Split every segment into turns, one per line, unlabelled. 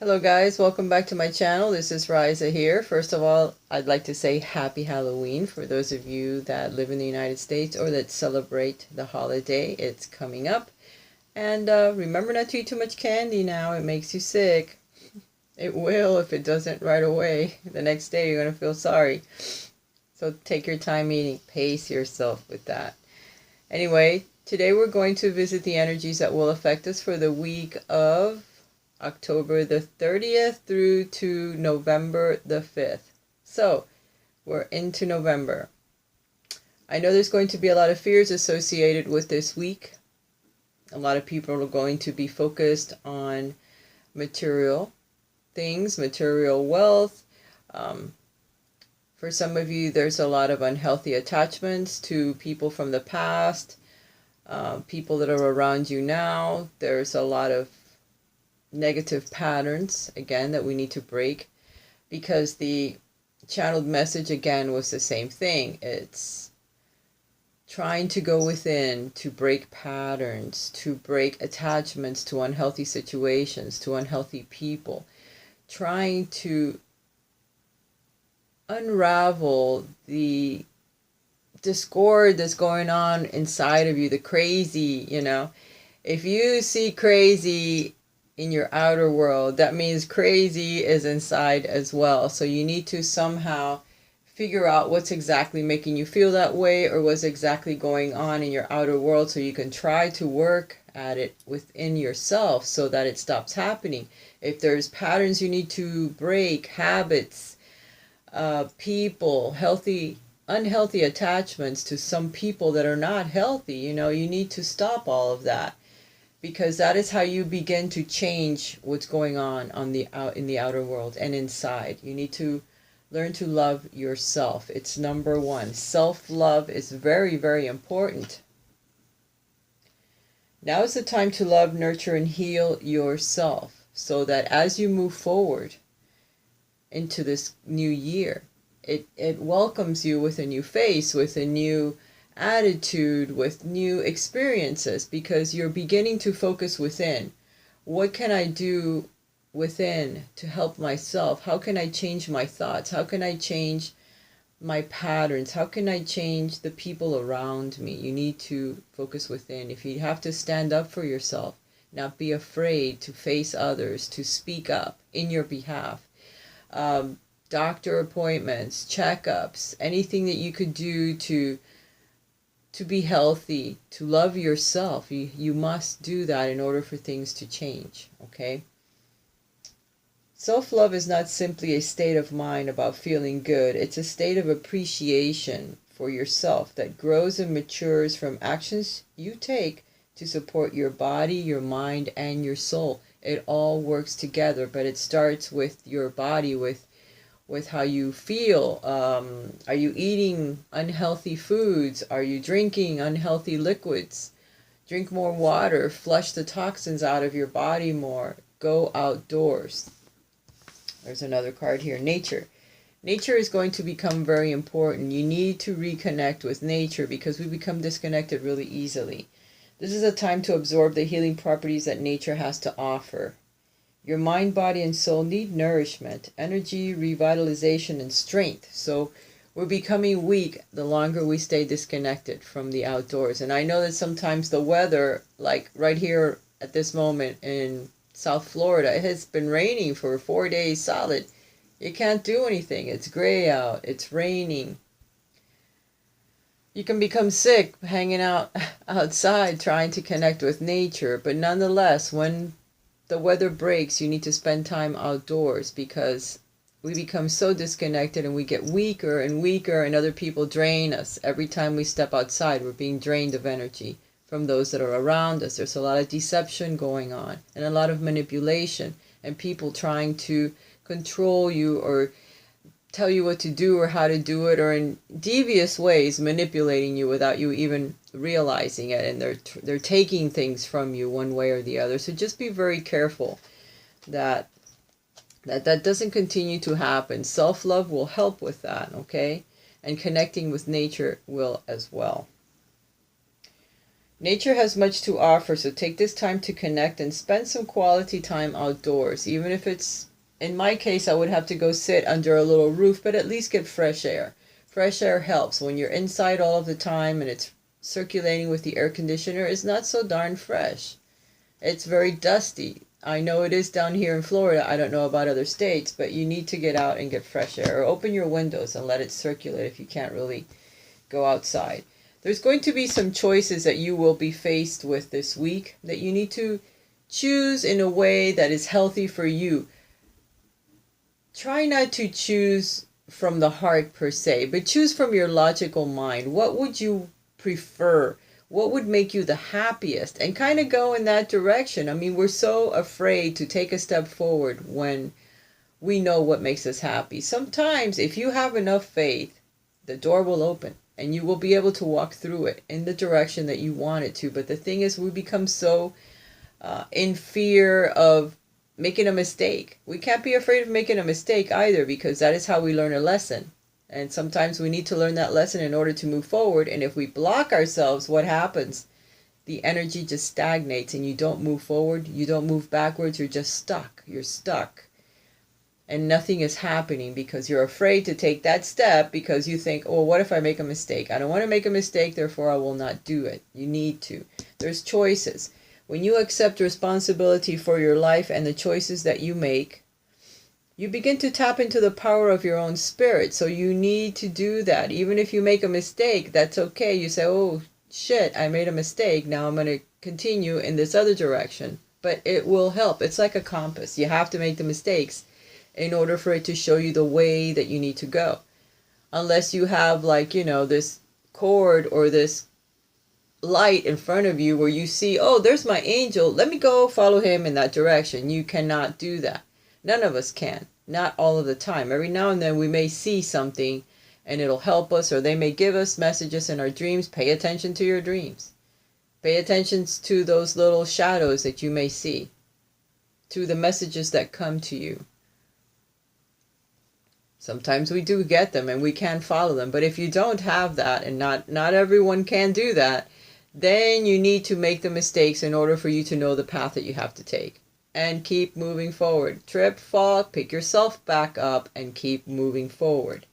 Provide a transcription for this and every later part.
Hello guys, welcome back to my channel. This is Raisa here. First of all, I'd like to say happy Halloween for those of you that live in the United States or that celebrate the holiday. It's coming up. And remember not to eat too much candy now. It makes you sick. It will if it doesn't right away. The next day you're going to feel sorry. So take your time eating. Pace yourself with that. Anyway, today we're going to visit the energies that will affect us for the week of October the 30th through to November the 5th. So, we're into November. I know there's going to be a lot of fears associated with this week. A lot of people are going to be focused on material things, material wealth. For some of you, there's a lot of unhealthy attachments to people from the past, people that are around you now. There's a lot of negative patterns, again, that we need to break, because the channeled message, again, was the same thing. It's trying to go within to break patterns, to break attachments to unhealthy situations, to unhealthy people, trying to unravel the discord that's going on inside of you, the crazy, If you see crazy in your outer world, that means crazy is inside as well. So you need to somehow figure out what's exactly making you feel that way, or what's exactly going on in your outer world, so you can try to work at it within yourself so that it stops happening. If there's patterns you need to break, habits, people, unhealthy attachments to some people that are not healthy, you need to stop all of that, because that is how you begin to change what's going on in the outer world and inside. You need to learn to love yourself. It's number one. Self-love is very, very important. Now is the time to love, nurture, and heal yourself, so that as you move forward into this new year, it welcomes you with a new face, with a new attitude, with new experiences, because you're beginning to focus within. What can I do within to help myself? How can I change my thoughts? How can I change my patterns? How can I change the people around me? You need to focus within. If you have to stand up for yourself, not be afraid to face others, to speak up in your behalf. Doctor appointments, checkups, anything that you could do to be healthy, to love yourself. You must do that in order for things to change, okay? Self-love is not simply a state of mind about feeling good. It's a state of appreciation for yourself that grows and matures from actions you take to support your body, your mind, and your soul. It all works together, but it starts with your body, with how you feel. Are you eating unhealthy foods? Are you drinking unhealthy liquids? Drink more water. Flush the toxins out of your body more. Go outdoors. There's another card here. Nature. Nature is going to become very important. You need to reconnect with nature, because we become disconnected really easily. This is a time to absorb the healing properties that nature has to offer. Your mind, body, and soul need nourishment, energy, revitalization, and strength. So we're becoming weak the longer we stay disconnected from the outdoors. And I know that sometimes the weather, like right here at this moment in South Florida, it has been raining for 4 days solid. You can't do anything. It's gray out. It's raining. You can become sick hanging out outside trying to connect with nature. But nonetheless, when the weather breaks, you need to spend time outdoors, because we become so disconnected and we get weaker and weaker, and other people drain us. Every time we step outside, we're being drained of energy from those that are around us. There's a lot of deception going on, and a lot of manipulation, and people trying to control you or tell you what to do or how to do it, or in devious ways manipulating you without you even realizing it, and they're taking things from you one way or the other. So just be very careful that doesn't continue to happen. Self-love will help with that, okay? And connecting with nature will as well. Nature has much to offer, so take this time to connect and spend some quality time outdoors. Even if it's, in my case, I would have to go sit under a little roof, but at least get fresh air. Fresh air helps. When you're inside all of the time and it's circulating with the air conditioner, it's not so darn fresh. It's very dusty. I know it is down here in Florida. I don't know about other states, but you need to get out and get fresh air, or open your windows and let it circulate if you can't really go outside. There's going to be some choices that you will be faced with this week that you need to choose in a way that is healthy for you. Try not to choose from the heart per se, but choose from your logical mind. What would you prefer? What would make you the happiest? And kind of go in that direction. I mean, we're so afraid to take a step forward when we know what makes us happy. Sometimes, if you have enough faith, the door will open and you will be able to walk through it in the direction that you want it to. But the thing is, we become so in fear of making a mistake. We can't be afraid of making a mistake either, because that is how we learn a lesson. And sometimes we need to learn that lesson in order to move forward. And if we block ourselves, what happens? The energy just stagnates and you don't move forward. You don't move backwards. You're just stuck. You're stuck. And nothing is happening because you're afraid to take that step, because you think, oh, what if I make a mistake? I don't want to make a mistake, therefore I will not do it. You need to. There's choices. When you accept responsibility for your life and the choices that you make, you begin to tap into the power of your own spirit. So you need to do that. Even if you make a mistake, that's okay. You say, oh, shit, I made a mistake. Now I'm going to continue in this other direction. But it will help. It's like a compass. You have to make the mistakes in order for it to show you the way that you need to go. Unless you have, like, this cord or this light in front of you where you see, oh, there's my angel, let me go follow him in that direction. You cannot do that. None of us can. Not all of the time. Every now and then we may see something and it'll help us, or they may give us messages in our dreams. Pay attention to your dreams. Pay attention to those little shadows that you may see, to the messages that come to you. Sometimes we do get them and we can follow them. But if you don't have that, and not everyone can do that, then you need to make the mistakes in order for you to know the path that you have to take. And keep moving forward. Trip, fall, pick yourself back up and keep moving forward.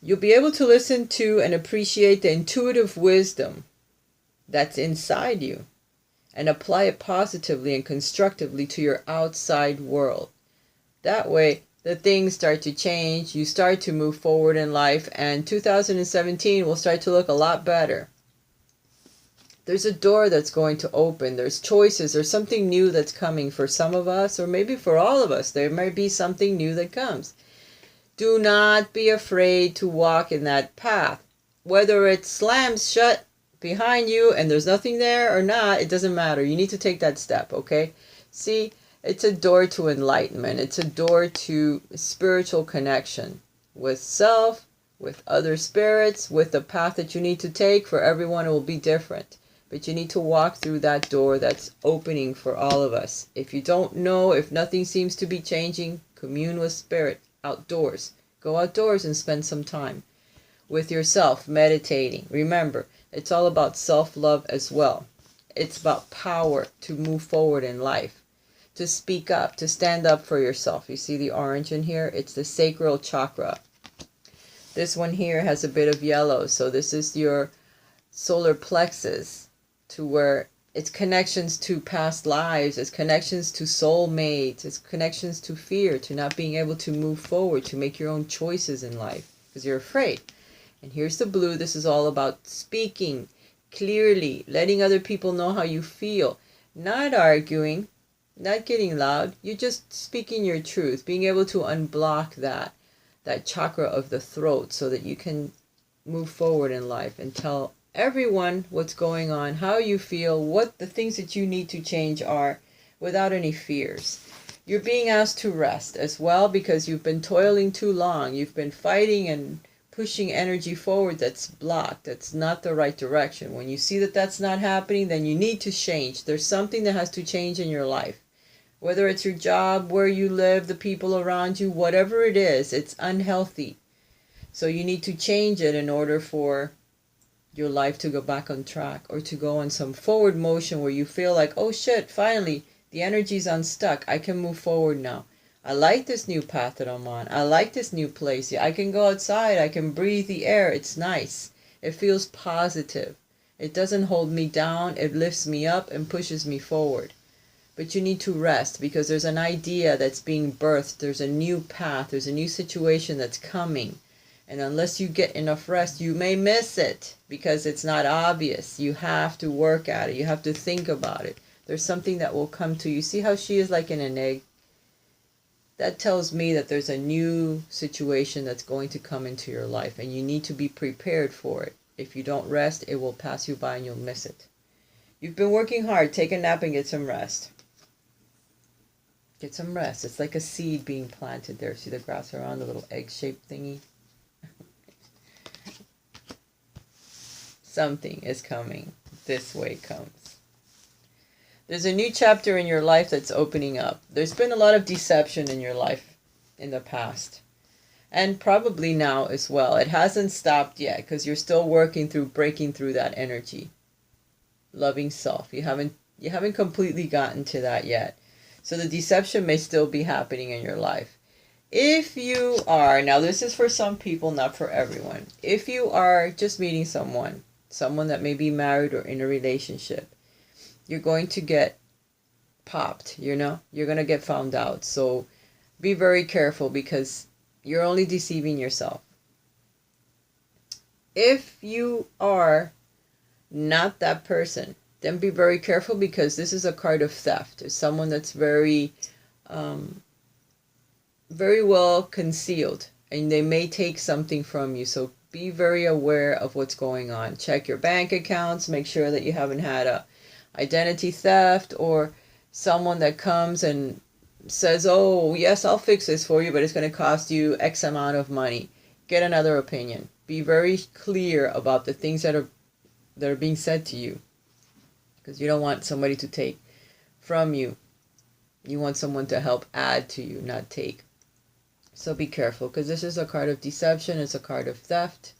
You'll be able to listen to and appreciate the intuitive wisdom that's inside you and apply it positively and constructively to your outside world. That way, the things start to change, you start to move forward in life, and 2017 will start to look a lot better. There's a door that's going to open. There's choices. There's something new that's coming for some of us, or maybe for all of us. There might be something new that comes. Do not be afraid to walk in that path. Whether it slams shut behind you and there's nothing there or not, it doesn't matter. You need to take that step, okay? See, it's a door to enlightenment. It's a door to spiritual connection with self, with other spirits, with the path that you need to take. For everyone, it will be different. But you need to walk through that door that's opening for all of us. If you don't know, if nothing seems to be changing, commune with spirit outdoors. Go outdoors and spend some time with yourself, meditating. Remember, it's all about self-love as well. It's about power to move forward in life, to speak up, to stand up for yourself. You see the orange in here? It's the sacral chakra. This one here has a bit of yellow, so this is your solar plexus, to where it's connections to past lives, it's connections to soulmates, it's connections to fear, to not being able to move forward, to make your own choices in life, because you're afraid. And here's the blue. This is all about speaking clearly, letting other people know how you feel, not arguing, not getting loud. You're just speaking your truth, being able to unblock that chakra of the throat so that you can move forward in life and tell everyone what's going on, how you feel, what the things that you need to change are, without any fears. You're being asked to rest as well, because you've been toiling too long. You've been fighting and pushing energy forward that's blocked. That's not the right direction. When you see that that's not happening, then you need to change. There's something that has to change in your life. Whether it's your job, where you live, the people around you, whatever it is, it's unhealthy. So you need to change it in order for your life to go back on track, or to go on some forward motion where you feel like, oh shit, finally, the energy's unstuck. I can move forward now. I like this new path that I'm on. I like this new place. I can go outside. I can breathe the air. It's nice. It feels positive. It doesn't hold me down. It lifts me up and pushes me forward. But you need to rest, because there's an idea that's being birthed. There's a new path. There's a new situation that's coming. And unless you get enough rest, you may miss it because it's not obvious. You have to work at it. You have to think about it. There's something that will come to you. See how she is like in an egg? That tells me that there's a new situation that's going to come into your life, and you need to be prepared for it. If you don't rest, it will pass you by and you'll miss it. You've been working hard. Take a nap and get some rest. Get some rest. It's like a seed being planted there. See the grass around, the little egg-shaped thingy? Something is coming. This way comes. There's a new chapter in your life that's opening up. There's been a lot of deception in your life in the past. And probably now as well. It hasn't stopped yet because you're still working through breaking through that energy. Loving self. You haven't completely gotten to that yet. So the deception may still be happening in your life. If you are, now this is for some people, not for everyone. If you are just meeting someone that may be married or in a relationship, you're going to get popped, You're going to get found out. So be very careful, because you're only deceiving yourself. If you are not that person, then be very careful, because this is a card of theft. It's someone that's very well concealed, and they may take something from you. So be very aware of what's going on. Check your bank accounts. Make sure that you haven't had a identity theft, or someone that comes and says, oh yes, I'll fix this for you, but it's going to cost you X amount of money. Get another opinion. Be very clear about the things that are being said to you, because you don't want somebody to take from you. You want someone to help add to you, not take. So be careful, because this is a card of deception. It's a card of theft.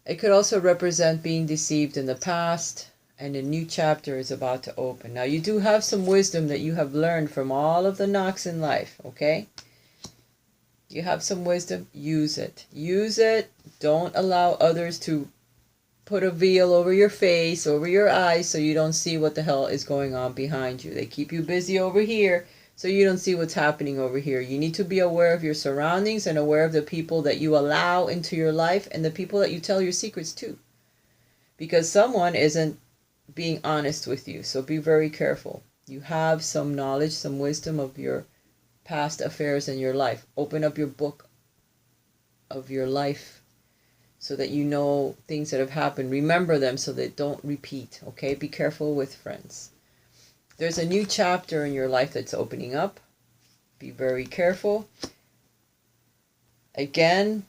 It could also represent being deceived in the past, and a new chapter is about to open. Now, you do have some wisdom that you have learned from all of the knocks in life, okay? You have some wisdom. Use it. Use it. Don't allow others to put a veil over your face, over your eyes, so you don't see what the hell is going on behind you. They keep you busy over here, so you don't see what's happening over here. You need to be aware of your surroundings and aware of the people that you allow into your life and the people that you tell your secrets to. Because someone isn't being honest with you, so be very careful. You have some knowledge, some wisdom of your past affairs in your life. Open up your book of your life so that you know things that have happened. Remember them so they don't repeat, okay? Be careful with friends. There's a new chapter in your life that's opening up. Be very careful. Again,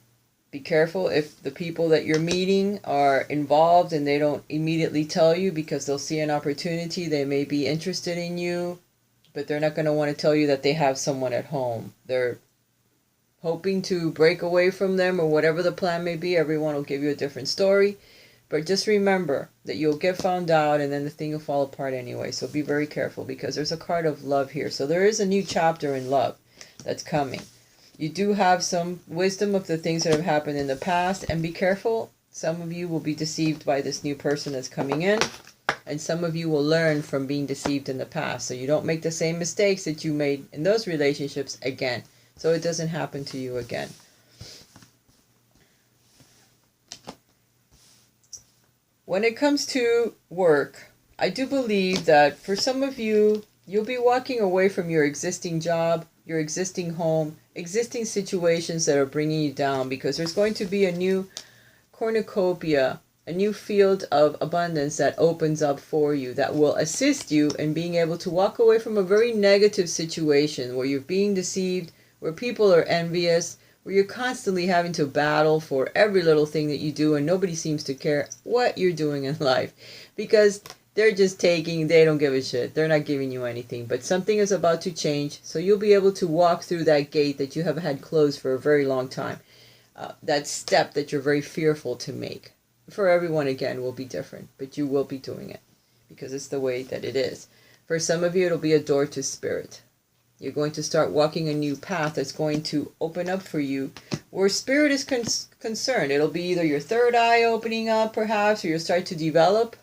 be careful if the people that you're meeting are involved and they don't immediately tell you, because they'll see an opportunity. They may be interested in you, but they're not going to want to tell you that they have someone at home. They're hoping to break away from them, or whatever the plan may be. Everyone will give you a different story. But just remember that you'll get found out, and then the thing will fall apart anyway. So be very careful, because there's a card of love here. So there is a new chapter in love that's coming. You do have some wisdom of the things that have happened in the past, and be careful. Some of you will be deceived by this new person that's coming in, and some of you will learn from being deceived in the past, so you don't make the same mistakes that you made in those relationships again, so it doesn't happen to you again. When it comes to work, I do believe that for some of you, you'll be walking away from your existing job, your existing home, existing situations that are bringing you down, because there's going to be a new cornucopia, a new field of abundance that opens up for you, that will assist you in being able to walk away from a very negative situation where you're being deceived, where people are envious, where you're constantly having to battle for every little thing that you do, and nobody seems to care what you're doing in life, because they're just taking, they don't give a shit. They're not giving you anything. But something is about to change, so you'll be able to walk through that gate that you have had closed for a very long time. That step that you're very fearful to make. for everyone, again, will be different, but you will be doing it because it's the way that it is. For some of you, it'll be a door to spirit. You're going to start walking a new path that's going to open up for you where spirit is concerned. It'll be either your third eye opening up, perhaps, or you'll start to develop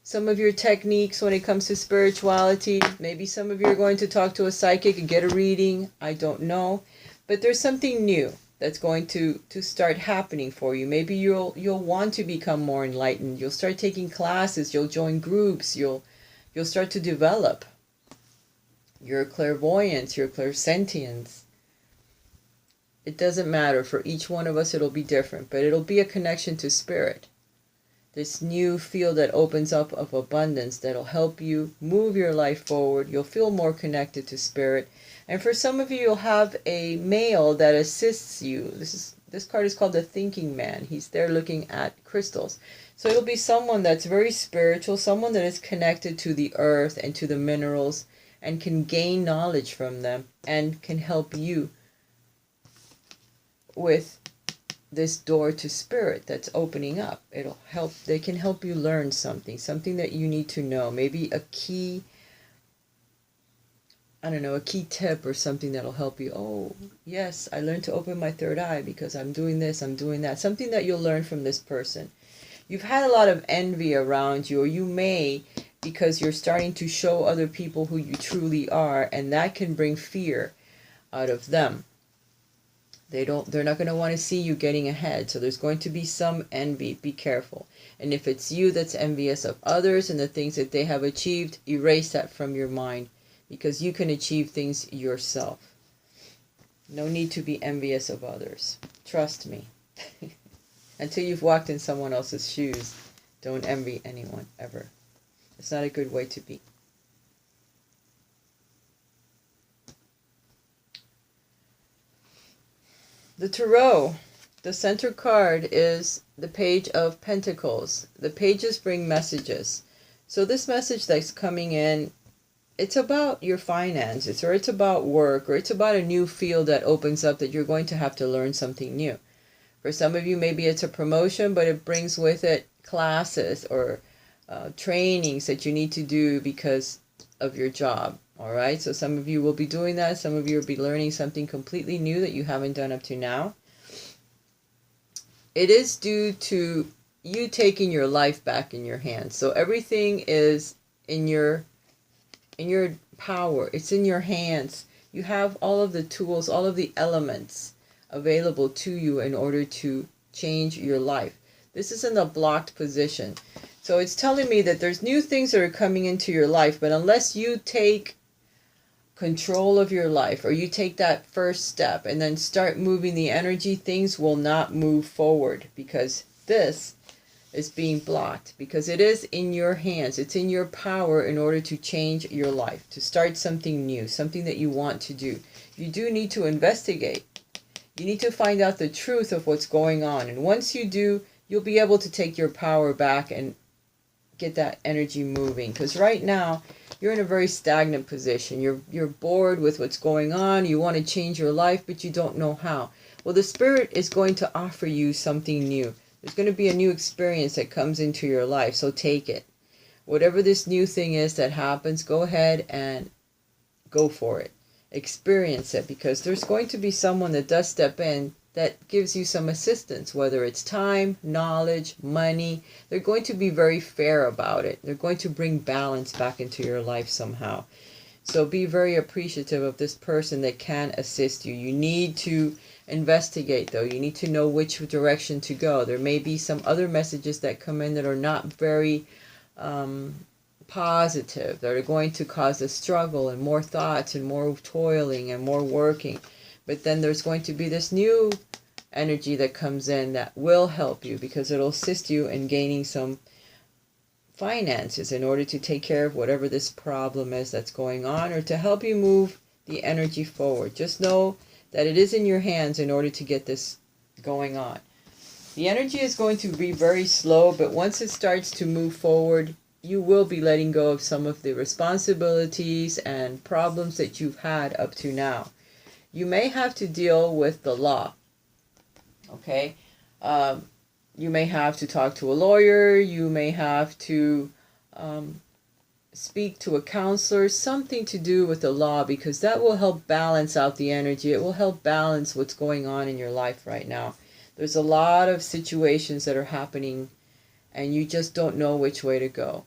some of your techniques when it comes to spirituality. Maybe some of you are going to talk to a psychic and get a reading. I don't know. But there's something new that's going to start happening for you. Maybe you'll want to become more enlightened. You'll start taking classes. You'll join groups. You'll start to develop your clairvoyance, your clairsentience. It doesn't matter. For each one of us, it'll be different. But it'll be a connection to spirit. This new field that opens up of abundance that'll help you move your life forward. You'll feel more connected to spirit. And for some of you, you'll have a male that assists you. This card is called the Thinking Man. He's there looking at crystals. So it'll be someone that's very spiritual, someone that is connected to the earth and to the minerals and can gain knowledge from them and can help you with this door to spirit that's opening up. It'll help. They can help you learn something that you need to know. Maybe a key, I don't know, a key tip or something that'll help you. Oh, yes, I learned to open my third eye because I'm doing this, I'm doing that. Something that you'll learn from this person. You've had a lot of envy around you, or you may, because you're starting to show other people who you truly are, and that can bring fear out of them. They're not going to want to see you getting ahead. So there's going to be some envy. Be careful. And if it's you that's envious of others and the things that they have achieved, erase that from your mind because you can achieve things yourself. No need to be envious of others. Trust me. Until you've walked in someone else's shoes, don't envy anyone ever. It's not a good way to be. The Tarot, the center card is the Page of Pentacles. The pages bring messages. So this message that's coming in, it's about your finances, or it's about work, or it's about a new field that opens up that you're going to have to learn something new. For some of you, maybe it's a promotion, but it brings with it classes or trainings that you need to do because of your job. All right, so some of you will be doing that. Some of you will be learning something completely new that you haven't done up to now. It is due to you taking your life back in your hands. So everything is in your power. It's in your hands. You have all of the tools, all of the elements available to you in order to change your life. This is in a blocked position. So it's telling me that there's new things that are coming into your life, but unless you take control of your life, or you take that first step and then start moving the energy, things will not move forward because this is being blocked, because it is in your hands. It's in your power in order to change your life, to start something new, something that you want to do. You do need to investigate. You need to find out the truth of what's going on. And once you do, you'll be able to take your power back and get that energy moving. Because right now, you're in a very stagnant position. You're bored with what's going on. You want to change your life, but you don't know how. Well, the Spirit is going to offer you something new. There's going to be a new experience that comes into your life, so take it. Whatever this new thing is that happens, go ahead and go for it. Experience it, because there's going to be someone that does step in that gives you some assistance, whether it's time, knowledge, money. They're going to be very fair about it. They're going to bring balance back into your life somehow. So be very appreciative of this person that can assist you. You need to investigate, though. You need to know which direction to go. There may be some other messages that come in that are not very positive, that are going to cause a struggle and more thoughts and more toiling and more working. But then there's going to be this new energy that comes in that will help you, because it'll assist you in gaining some finances in order to take care of whatever this problem is that's going on, or to help you move the energy forward. Just know that it is in your hands in order to get this going on. The energy is going to be very slow, but once it starts to move forward, you will be letting go of some of the responsibilities and problems that you've had up to now. You may have to deal with the law, okay? you may have to talk to a lawyer, you may have to speak to a counselor, something to do with the law, because that will help balance out the energy. It will help balance what's going on in your life right now. There's a lot of situations that are happening and you just don't know which way to go.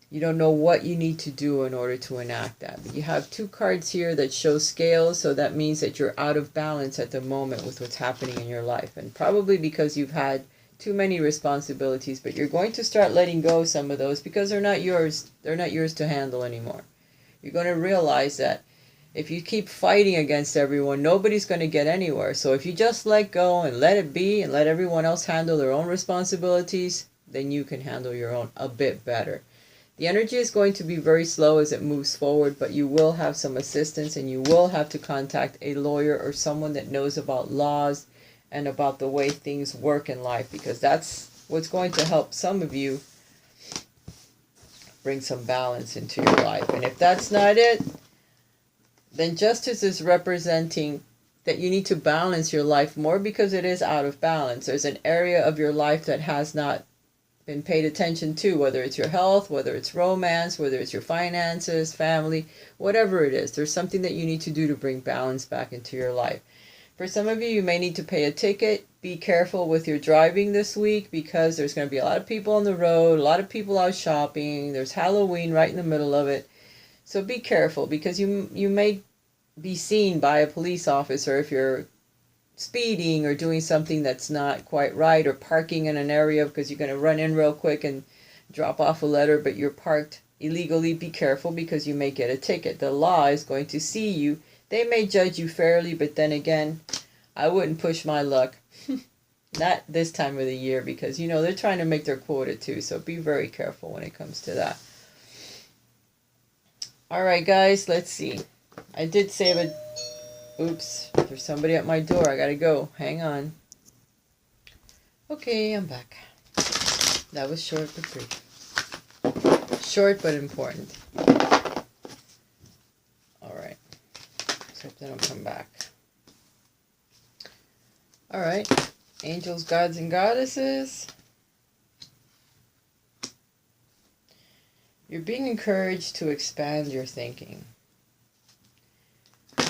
You don't know what you need to do in order to enact that. But you have two cards here that show scales, so that means that you're out of balance at the moment with what's happening in your life. And probably because you've had too many responsibilities, but you're going to start letting go of some of those because they're not yours. They're not yours to handle anymore. You're going to realize that if you keep fighting against everyone, nobody's going to get anywhere. So if you just let go and let it be and let everyone else handle their own responsibilities, then you can handle your own a bit better. The energy is going to be very slow as it moves forward, but you will have some assistance and you will have to contact a lawyer or someone that knows about laws and about the way things work in life, because that's what's going to help some of you bring some balance into your life. And if that's not it, then justice is representing that you need to balance your life more because it is out of balance. There's an area of your life that has not been paid attention to, whether it's your health, whether it's romance, whether it's your finances, family, whatever it is. There's something that you need to do to bring balance back into your life. For some of you, you may need to pay a ticket. Be careful with your driving this week because there's going to be a lot of people on the road, a lot of people out shopping. There's Halloween right in the middle of it. So be careful because you may be seen by a police officer if you're speeding or doing something that's not quite right, or parking in an area because you're going to run in real quick and drop off a letter, but you're parked illegally. Be careful because you may get a ticket. The law is going to see you. They may judge you fairly, but then again, I wouldn't push my luck. Not this time of the year because, they're trying to make their quota too. So be very careful when it comes to that. All right, guys, let's see. I did save it. Oops, there's somebody at my door. I gotta go. Hang on. Okay, I'm back. That was short but brief. Short but important. Alright. Let's hope they don't come back. Alright. Angels, gods, and goddesses. You're being encouraged to expand your thinking.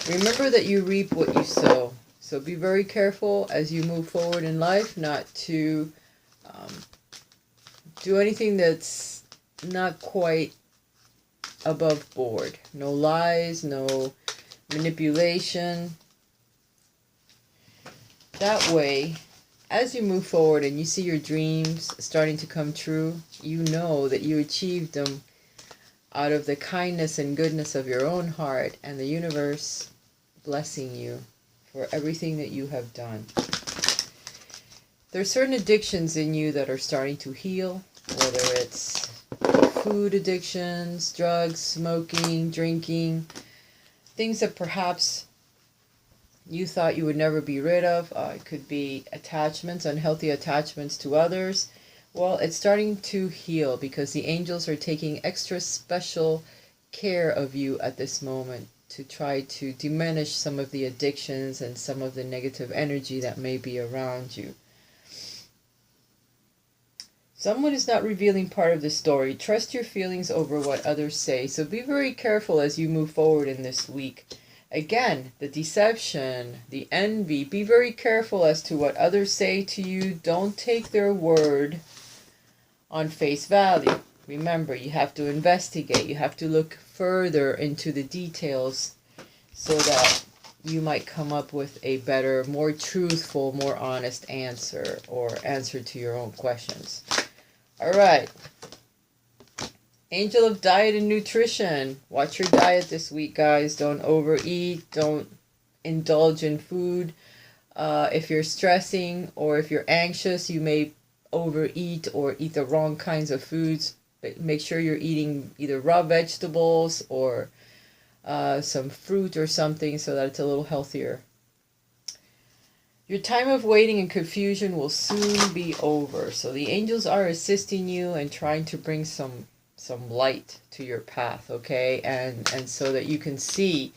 Remember that you reap what you sow. So be very careful as you move forward in life not to do anything that's not quite above board. No lies, no manipulation. That way, as you move forward and you see your dreams starting to come true, you know that you achieved them out of the kindness and goodness of your own heart, and the universe blessing you for everything that you have done. There are certain addictions in you that are starting to heal, whether it's food addictions, drugs, smoking, drinking, things that perhaps you thought you would never be rid of. It could be attachments, unhealthy attachments to others. Well, it's starting to heal because the angels are taking extra special care of you at this moment to try to diminish some of the addictions and some of the negative energy that may be around you. Someone is not revealing part of the story. Trust your feelings over what others say. So be very careful as you move forward in this week. Again, the deception, the envy. Be very careful as to what others say to you. Don't take their word on face value. Remember, you have to investigate. You have to look further into the details so that you might come up with a better, more truthful, more honest answer, or answer to your own questions. All right. Angel of Diet and Nutrition. Watch your diet this week, guys. Don't overeat. Don't indulge in food. If you're stressing or if you're anxious, you may overeat or eat the wrong kinds of foods. But make sure you're eating either raw vegetables or some fruit or something so that it's a little healthier. Your time of waiting and confusion will soon be over. So the angels are assisting you and trying to bring some light to your path, okay? And so that you can see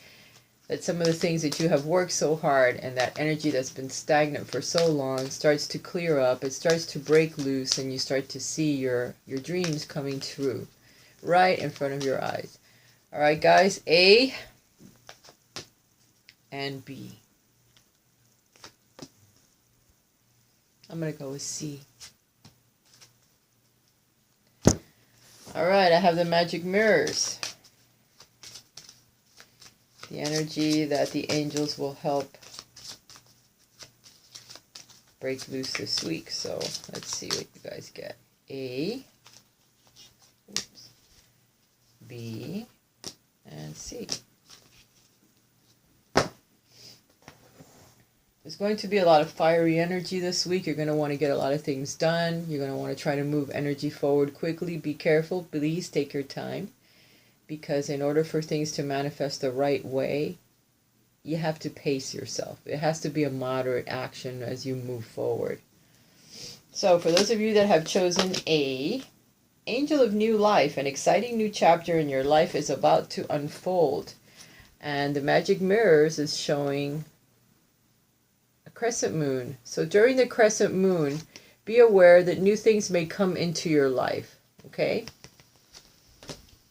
that some of the things that you have worked so hard and that energy that's been stagnant for so long starts to clear up. It starts to break loose, and you start to see your dreams coming true right in front of your eyes. All right, guys, A and B. I'm going to go with C. All right, I have the magic mirrors. The energy that the angels will help break loose this week. So let's see what you guys get. A, oops, B, and C. There's going to be a lot of fiery energy this week. You're going to want to get a lot of things done. You're going to want to try to move energy forward quickly. Be careful. Please take your time. Because in order for things to manifest the right way, you have to pace yourself. It has to be a moderate action as you move forward. So for those of you that have chosen A, Angel of New Life, an exciting new chapter in your life is about to unfold. And the magic mirrors is showing a crescent moon. So during the crescent moon, be aware that new things may come into your life. Okay?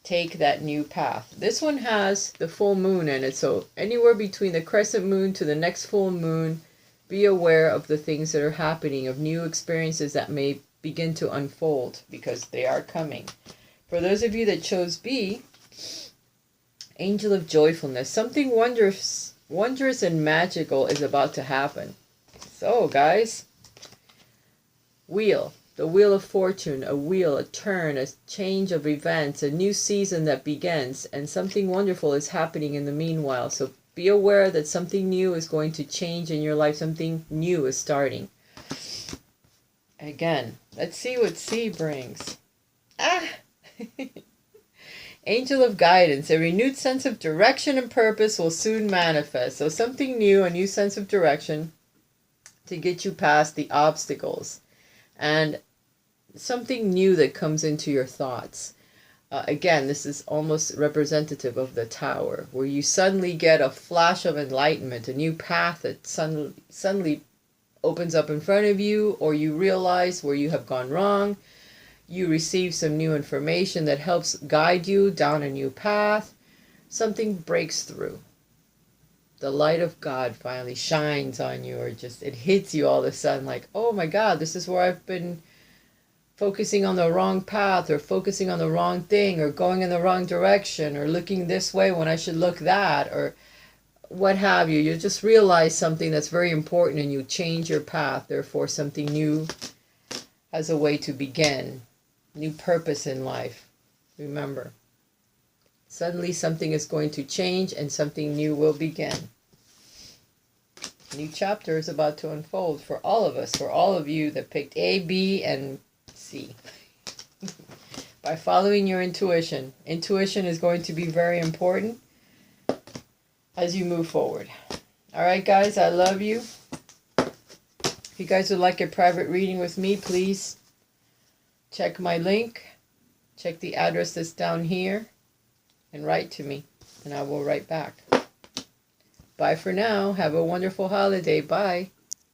Take that new path. This one has the full moon in it, so anywhere between the crescent moon to the next full moon, be aware of the things that are happening, of new experiences that may begin to unfold, because they are coming. For those of you that chose B, Angel of Joyfulness, something wondrous and magical is about to happen. So guys, Wheel. The wheel of fortune, a wheel, a turn, a change of events, a new season that begins, and something wonderful is happening in the meanwhile. So be aware that something new is going to change in your life. Something new is starting. Again, let's see what C brings. Angel of Guidance, a renewed sense of direction and purpose will soon manifest. So something new, a new sense of direction to get you past the obstacles. And something new that comes into your thoughts. Again, this is almost representative of the Tower, where you suddenly get a flash of enlightenment, a new path that suddenly opens up in front of you, or you realize where you have gone wrong. You receive some new information that helps guide you down a new path. Something breaks through. The light of God finally shines on you, or just it hits you all of a sudden like, oh my God, this is where I've been focusing on the wrong path, or focusing on the wrong thing, or going in the wrong direction, or looking this way when I should look that, or what have you. You just realize something that's very important and you change your path. Therefore, something new has a way to begin. New purpose in life. Remember, suddenly something is going to change and something new will begin. A new chapter is about to unfold for all of us, for all of you that picked A, B, and C. By following your intuition. Intuition is going to be very important as you move forward. All right, guys, I love you. If you guys would like a private reading with me, please check my link. Check the address that's down here and write to me, and I will write back. Bye for now. Have a wonderful holiday. Bye.